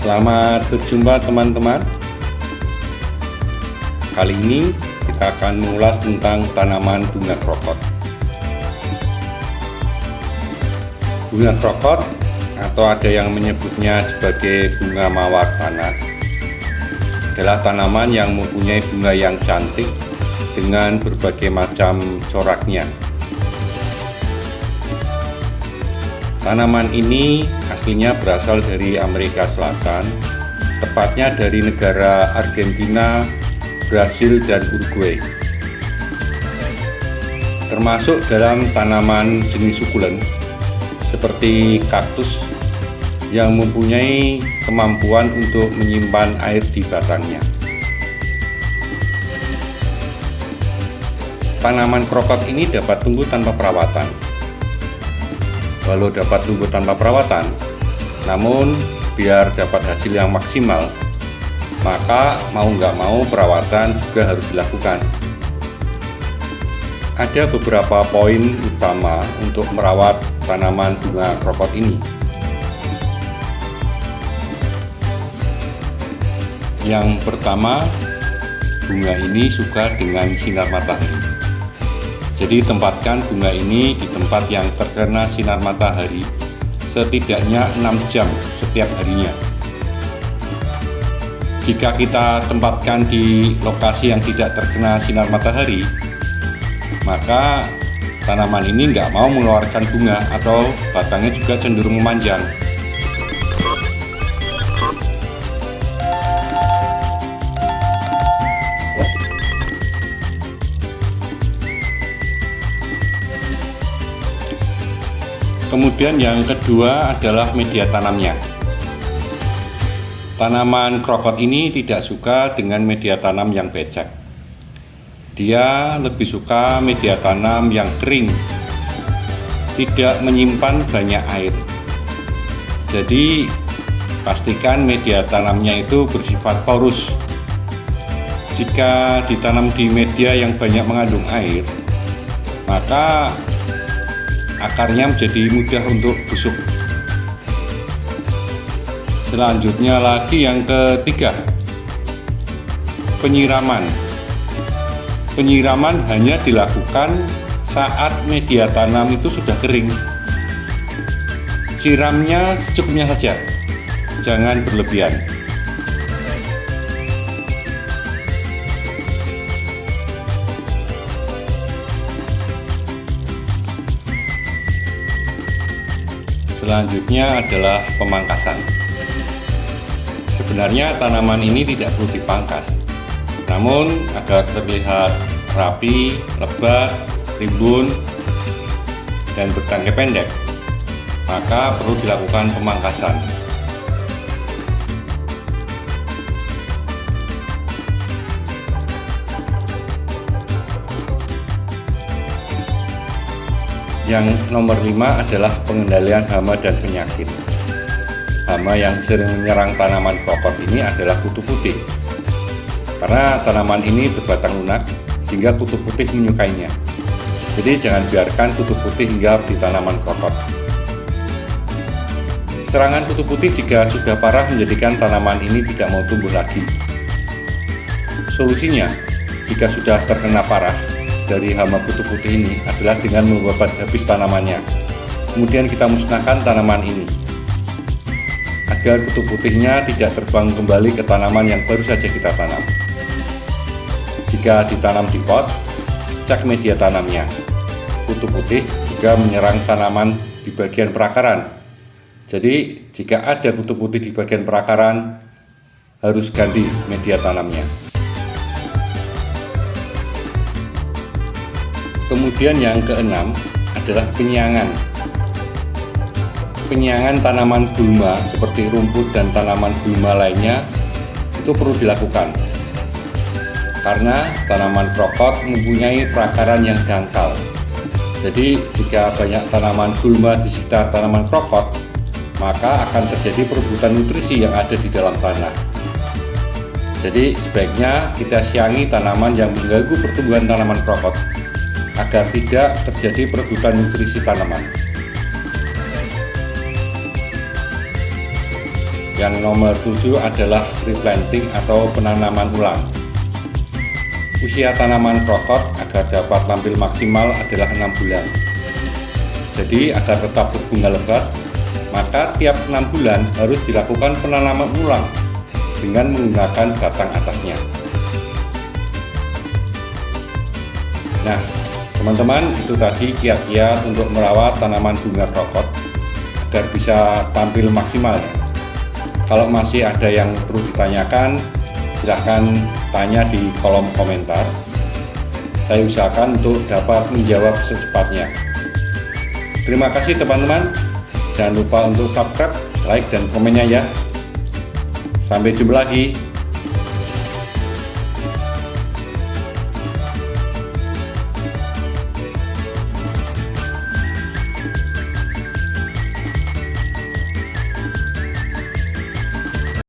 Selamat berjumpa teman-teman. Kali ini kita akan mengulas tentang tanaman bunga krokot. Bunga krokot atau ada yang menyebutnya sebagai bunga mawar tanah adalah tanaman yang mempunyai bunga yang cantik dengan berbagai macam coraknya. Tanaman ini aslinya berasal dari Amerika Selatan, tepatnya dari negara Argentina, Brasil, dan Uruguay. Termasuk dalam tanaman jenis sukulen seperti kaktus yang mempunyai kemampuan untuk menyimpan air di batangnya. Tanaman krokot ini dapat tumbuh tanpa perawatan. Walau dapat tumbuh tanpa perawatan, namun biar dapat hasil yang maksimal, maka mau nggak mau perawatan juga harus dilakukan. Ada beberapa poin utama untuk merawat tanaman bunga krokot ini. Yang pertama, bunga ini suka dengan sinar matahari. Jadi tempatkan bunga ini di tempat yang terkena sinar matahari setidaknya 6 jam setiap harinya. Jika kita tempatkan di lokasi yang tidak terkena sinar matahari, maka tanaman ini nggak mau mengeluarkan bunga atau batangnya juga cenderung memanjang. Kemudian yang kedua adalah media tanamnya. Tanaman krokot ini tidak suka dengan media tanam yang becek. Dia lebih suka media tanam yang kering, tidak menyimpan banyak air. Jadi pastikan media tanamnya itu bersifat porus. Jika ditanam di media yang banyak mengandung air, maka akarnya menjadi mudah untuk busuk. Selanjutnya lagi yang ketiga, penyiraman. Penyiraman hanya dilakukan saat media tanam itu sudah kering. Siramnya secukupnya saja, jangan berlebihan. Selanjutnya adalah pemangkasan. Sebenarnya tanaman ini tidak perlu dipangkas, namun agar terlihat rapi, lebat, rimbun, dan bertangkai pendek, maka perlu dilakukan pemangkasan. Yang nomor 5 adalah pengendalian hama dan penyakit. Hama yang sering menyerang tanaman krokot ini adalah kutu putih. Karena tanaman ini berbatang lunak, sehingga kutu putih menyukainya. Jadi jangan biarkan kutu putih hinggap di tanaman krokot. Serangan kutu putih jika sudah parah menjadikan tanaman ini tidak mau tumbuh lagi. Solusinya, jika sudah terkena parah dari hama kutu putih ini adalah dengan mengobat habis tanamannya. Kemudian kita musnahkan tanaman ini agar kutu putihnya tidak terbang kembali ke tanaman yang baru saja kita tanam. Jika ditanam di pot, cek media tanamnya. Kutu putih juga menyerang tanaman di bagian perakaran. Jadi jika ada kutu putih di bagian perakaran, harus ganti media tanamnya. Kemudian yang keenam adalah penyiangan. Penyiangan tanaman gulma seperti rumput dan tanaman gulma lainnya itu perlu dilakukan. Karena tanaman krokot mempunyai perakaran yang dangkal. Jadi jika banyak tanaman gulma di sekitar tanaman krokot, maka akan terjadi perebutan nutrisi yang ada di dalam tanah. Jadi sebaiknya kita siangi tanaman yang mengganggu pertumbuhan tanaman krokot agar tidak terjadi perebutan nutrisi tanaman. Yang nomor 7 adalah replanting atau penanaman ulang. Usia tanaman krokot agar dapat tampil maksimal adalah 6 bulan. Jadi agar tetap berbunga lebat, maka tiap 6 bulan harus dilakukan penanaman ulang dengan menggunakan batang atasnya. Nah, teman-teman, itu tadi kiat-kiat untuk merawat tanaman bunga krokot agar bisa tampil maksimal. Kalau masih ada yang perlu ditanyakan, silahkan tanya di kolom komentar. Saya usahakan untuk dapat menjawab secepatnya. Terima kasih teman-teman. Jangan lupa untuk subscribe, like, dan komennya ya. Sampai jumpa lagi.